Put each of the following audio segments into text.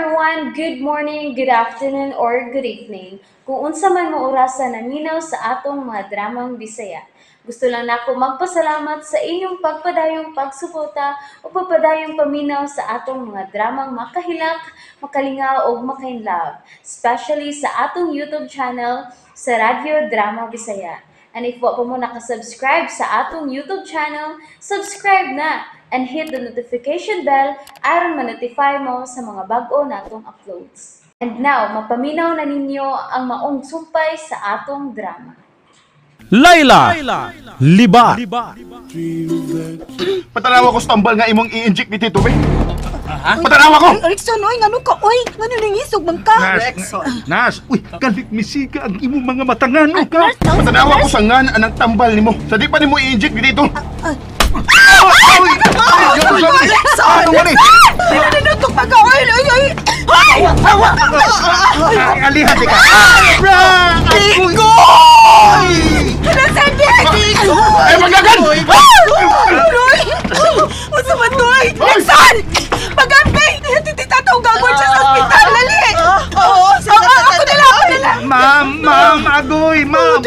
everyone, good morning, good afternoon, or good evening. Kung unsa man mo orasan naminaw sa atong mga dramang Bisaya. Gusto lang nako magpasalamat sa inyong pagpadayong pagsuporta o pagpadayong paminaw sa atong mga dramang makahilak, makalingaw o makainlove, especially sa atong YouTube channel sa Radyo Drama Bisaya. And if wa pa mo nakasubscribe sa atong YouTube channel, subscribe na and hit the notification bell aron ma-notify mo sa mga bag-o natong uploads. And now, mapaminaw na ninyo ang maong sumpay sa atong drama. Laila, Liba. Patanawa ko sa tambal nga imong i-inject ni Tito, be. Patanawa ko! Rickson, oy, ngano ka, oy? Ngano nangisog man ka? Nas, uy, kalit misiga ang imong mga matangano ka. Patanawa ko sa ngan anang tambal nimo. Sa di pa nimo i-inject ni Tito. Rickson! Nanutok pa ka, oy, oy, oy! Ay! Alihan ka! Tigoy! Nasaan niya, Tigoy? Ay, magagan! Uy! Masa man to, oy? Rickson! Magampi! Titataw gagawin siya sa ospital, lali! Ako na lang! Ma'am, agoy, ma'am!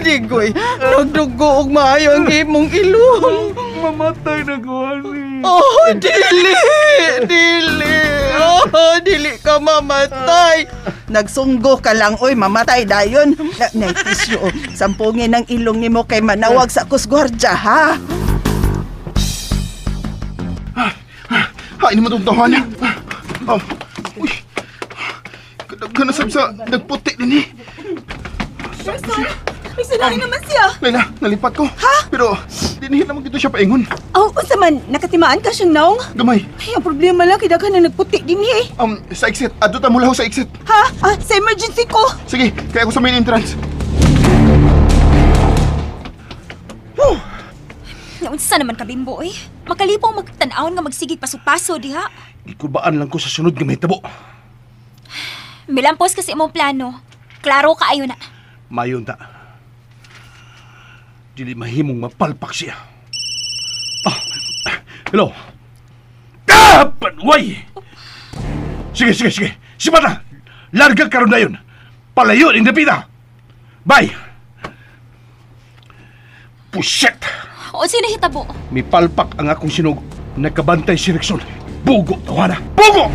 Digoy, nagdugo og maayo ang imong ilong. Mamatay na ko, ani. Oh, dili! Dili ka mamatay. Nagsunggo ka lang, oy, mamatay dayon. Naitisyo, sampungin ang ilong nimo kay manawag sa kusgwardya, ha? Ini mo itong tahanan. Uy, kanasab sa nagputi din eh. Rickson, ay naman siya! Layla, nalipat ko. Ha? Pero, dinihit naman dito siya paingon. Oh, unsa man, nakatimaan ka siyang naong? Gamay. Ay, ang problema lang, kaya ka na nagputi din eh. Sa exit. Adto ta mula ho sa exit. Ha? Sa emergency ko! Sige, kaya ako sa main entrance. Naunsa naman ka, Bimbo, eh. Makalipong magtanaw nga magsigig paso-paso, diha. Ikubaan lang ko sa sunod nga may tabo. Milampos kasi imong plano. Klaro ka ayo na. Mayon ta. Dili mahimong mapalpak siya. Hello? Panway! Sige. Sipata! Larga karon na yun. Palayo, indapita. Bye! Puset! O sino hitabo? May palpak ang akong sinug. Nagkabantay si Rickson. Bugo, tawana! Bugo!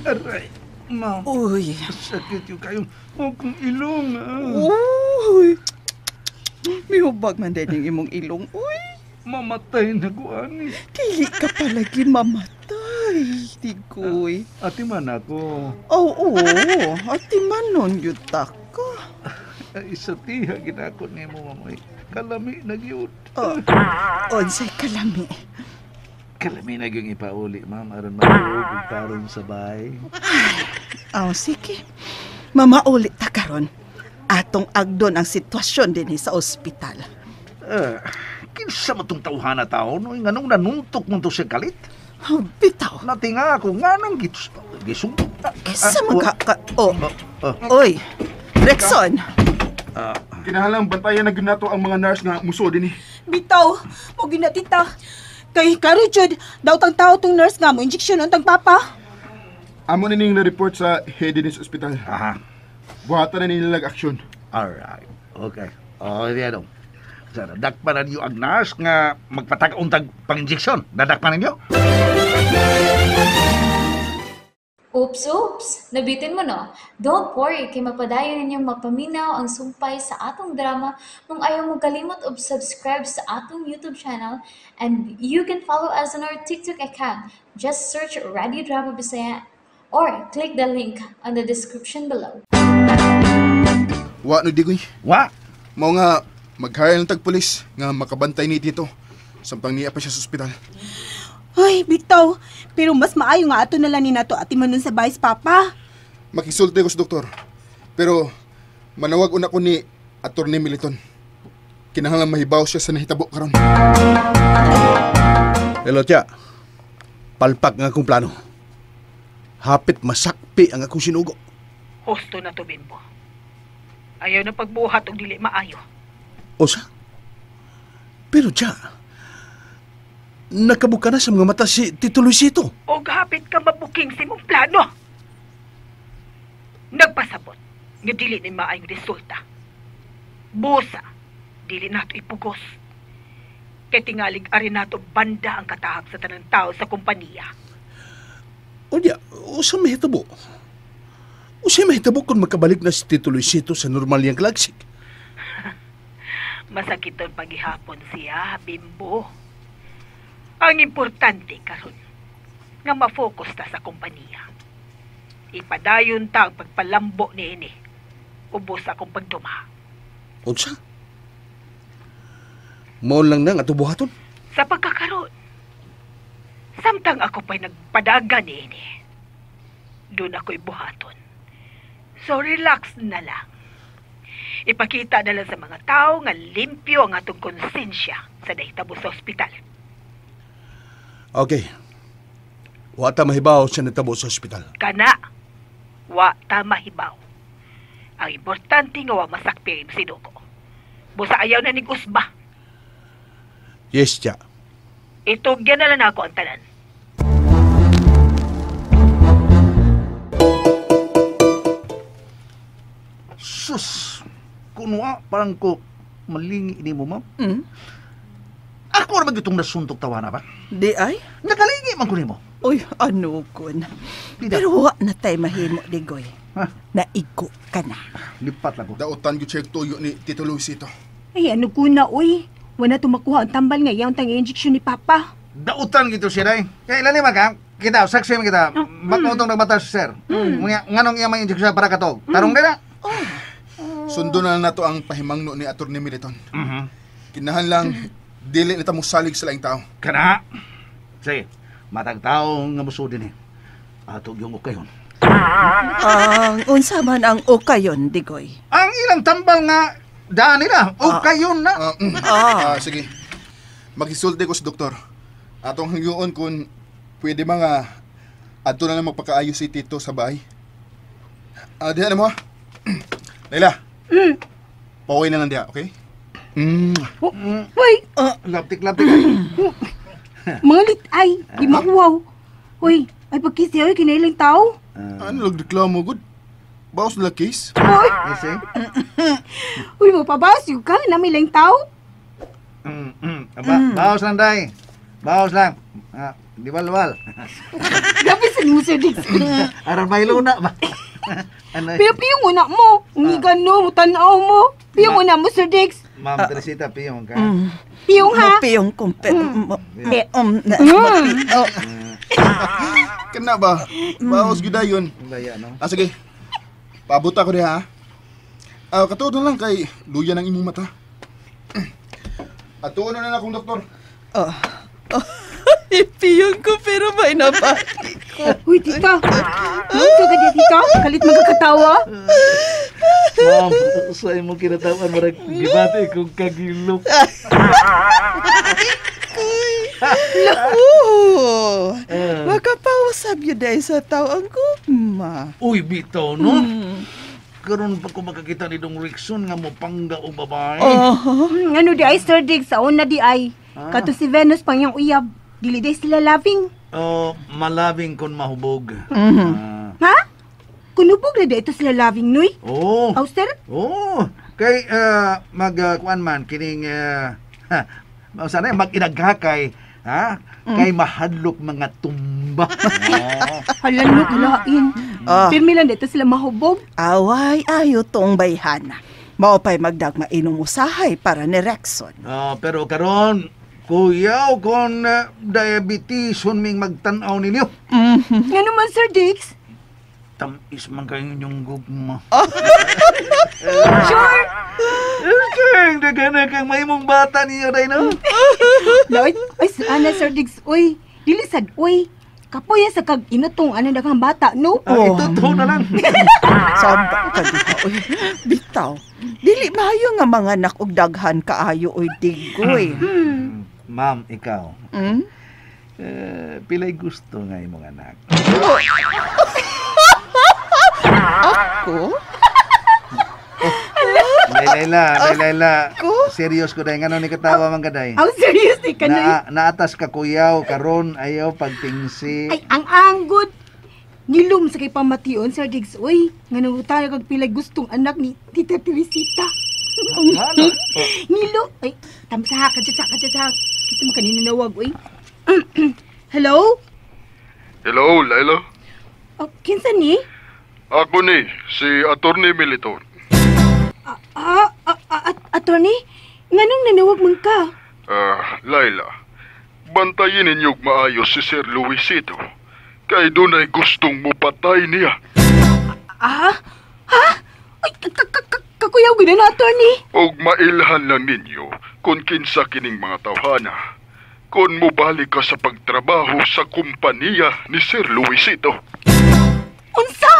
Aray, ma'am. Uy. Sakit yung kayong akong ilong. Uy. Mihubag man din yung imong ilong. Uy. Mamatay na ko, ani. Dili ka palagi mamatay. Digoy. Ati man ako. Oo. Ati manon yun ka. Isa tiha ginako ni mo, mamay. Kalami na gyud. Onsay kalami. Kalami na gyud ipauli, ma'am. Aron matulog tarong sabay. Sige. Mamaulit ta karon. Atong agdon ang sitwasyon din sa ospital. Kinsa mo tong tawhana tao, no? Nganong nanuntok mo to siya kalit? Bitaw. Natinga ako, nganong gisungtok. Kisa magka... Oy, Rexon. Kinahalang bantayan na ginato ang mga nurse nga muso din eh. Bitaw, mo ginatita. Kay Karujud, daw tang tao tong nurse nga mo injection untang papa. Amo na ning na-report sa Headiness Hospital. Aha. Buhatan na nilag aksyon. Alright. Okay. Yan o. Dadakpan na niyo ang nurse nga magpatag-untag pang-injeksyon. Dadakpan na niyo? Oops, nabitin mo no? Don't worry, kay mapadayon ninyong mapaminaw ang sumpay sa atong drama kung ayaw mo kalimot og subscribe sa atong YouTube channel and you can follow us on our TikTok account. Just search Radio Drama Bisaya or click the link on the description below. Wa no digoy. Wa? Mao nga mag-hire ng tagpulis nga makabantay ni Tito. Sampang niya pa siya sa ospital. Ay, bitaw. Pero mas maayo nga ato na lang ni nato ati manon sa vice papa. Makisulti ko sa doktor. Pero manawag una ko ni Attorney Militon. Kinahanglan mahibaw siya sa nahitabo karon. Hello, tiya. Palpak nga akong plano. Hapit masakpi ang akong sinugo. Husto na to, Bimbo. Ayaw na pagbuhat og dili maayo. Osa? Pero tiya, nakabuka na sa mga mata si Tito Luisito. O hapit ka mabuking sa imong plano. Nagpasabot, nga dili ni maayong resulta. Busa, dili nato ipugos. Kay tingalig ari nato banda ang katahag sa tanang tao sa kumpanya. Unya, usang mahitabo. Usang mahitabo kung makabalik na si Tito Luisito sa normal niyang kalagsik. Masakiton paghihapon siya, Bimbo. Ang importante karon nga ma-focus ta sa kumpanya. Ipadayon ta ang pagpalambo ni ini. Ubos akong pagduma. Unsa? Maon lang nang atubuhaton. Sa pagkakaroon, samtang ako pa'y nagpadaga ni ini, doon ako'y buhaton. So relax na lang. Ipakita na lang sa mga tao nga limpyo ang atong konsensya sa nahitabo sa ospital. Okay. Wata mahibaw siya natabo sa ospital. Kana, wa ta mahibaw. Ang importante nga wa masakpi ang sinuko. Busa ayaw na ning usba. Yes, tiya. Itugyan na lang ako ang tanan. Sus, kunwa parang ko malingi ini mo, ma'am. Hmm? Ako na magitong nasuntok tawa na ba? Di ay? Nakalingi man ko nimo. Uy, ano kun. Di Pero wa na tay mahimo, Digoy. Ha? Naigo ka na. Lipat lang ko. Dautan gyud siya og tuyo ni Tito Luisito. Ay, ano ko na, uy. Wala tumakuha ang tambal nga yung tang injection ni Papa. Dautan gito siya day. Kaya ilan naman ka? Kita, saksi man kita. Magkautong nagmata si sir. Nganong iya may injection para katog. Tarong nila. Sundo na nato ang pahimangno ni Atty. Militon. Mhm. Kinahan lang dili na ta mosalig sa laing tao. Kana. Sige, matag tao nga musudin eh. Atog yung ukayon. Ang unsa man ang okayon, Digoy. Ang ilang tambal nga daan nila. Ukayon na. Sige. Maghisulti ko sa doktor. Atong hangyoon kung pwede mga adto na lang magpakaayo si Tito sa bahay. Diha na mo. Layla. Pauwi na lang diha, okay? Uy, Laptik-laptik ay. mga litay. Di makuwaw. Uy, ay pagkisi, uy, kinailang tao. Ano nagreklamo good? Bawas na case? Uy, Kasi? uy, mapabawas yung ka na may lang tao. Bawas lang, day. Bawas lang. Diwal-wal. Gabi sa mo, Sir Dixon. Aral may luna ba? Ano? Piyong una mo. Ang gano, tanaw mo. Piyong una mo, Sir Dix. Ma'am Teresita, piyong ka. Piyong ha? Mapiyong kumpe. Kana ba? Bawas gyud dayon. Laya, no? Sige. Paabot ako diha. Katuod na lang kay luya ng imong mata. Atuon na akong doktor. Ipiyong ko pero may nabati ko. Uy, tita. Ito ka diya, tita. Kalit magkakatawa. Ma'am, sa imong kinatawan, marag gibati kong kagilok. Makapausap yun dahil sa tao ang guma. Uy, bitaw, no? Karon pa ko makakita ni Dong Rickson nga mo pangga o babae. Ano di ay, Sir Dix? Sa una di ay. Kato si Venus pang yung uyab. Dili day sila loving. Malabing kon mahubog. Ha? Kunubog na day ito sila loving, Noy? Oh. Aw, Sir? Oh. Kay, kuan man, kining, sana mag-inaghakay, ha? Kay mahadlok mga tumba. Halan mo, kalain. Pirmi lang dito sila mahubog. Away, ayo tong bayhana. Maupay magdagmainom usahay para ni Rexon. Pero karon, kuyaw kon diabetes ming magtanaw ninyo. Ano man, Sir Dix? Tamis man kayo inyong gugma. Sure? Kang dagana kang may mong bata niyo day no. Lloyd? Ay, ana, Sir Dix. Uy, dilisad, uy. Kapoy sa kag inutong ano daghang bata, no? Ituto na lang. Sabang ka dito, oy. Bitaw. Dili maayo nga mga anak og daghan kaayo oy digoy. Ma'am, ikaw. Hmm? Pilay gusto nga imong anak. Ako? Layla. Serious ko day, ngano ni katawa man kaday. Ang serious ni kanoy. Naatas ka kuyaw, karon ayaw pagtingsi. Ay, ang anggod. Nilom sa kay pamation, Sir Diggs. Uy, nga nangutana kag pilay gustong anak ni Tita Teresita. Ano? Nilo. Ay, tamsa ka dyan. Kasi mo kanina nawag, uy. Hello? Hello, Laila. Oh, kinsa ni? Ako ni, si Attorney Militon. Attorney? Nganong nanawag man ka? Laila, bantayin ninyong maayos si Sir Luisito. Kay dunay gustong mupatay niya. Ha? Ay, kakuyaw gina na, attorney. Og mailhan lang ninyo kung kinsa kining mga tawhana. Kung mubalik ka sa pagtrabaho sa kumpanya ni Sir Luisito. Unsa?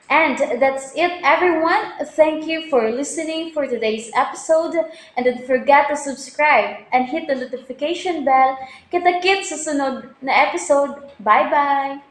And that's it, everyone. Thank you for listening for today's episode. And don't forget to subscribe and hit the notification bell. Kita-kits sa sunod na episode. Bye-bye!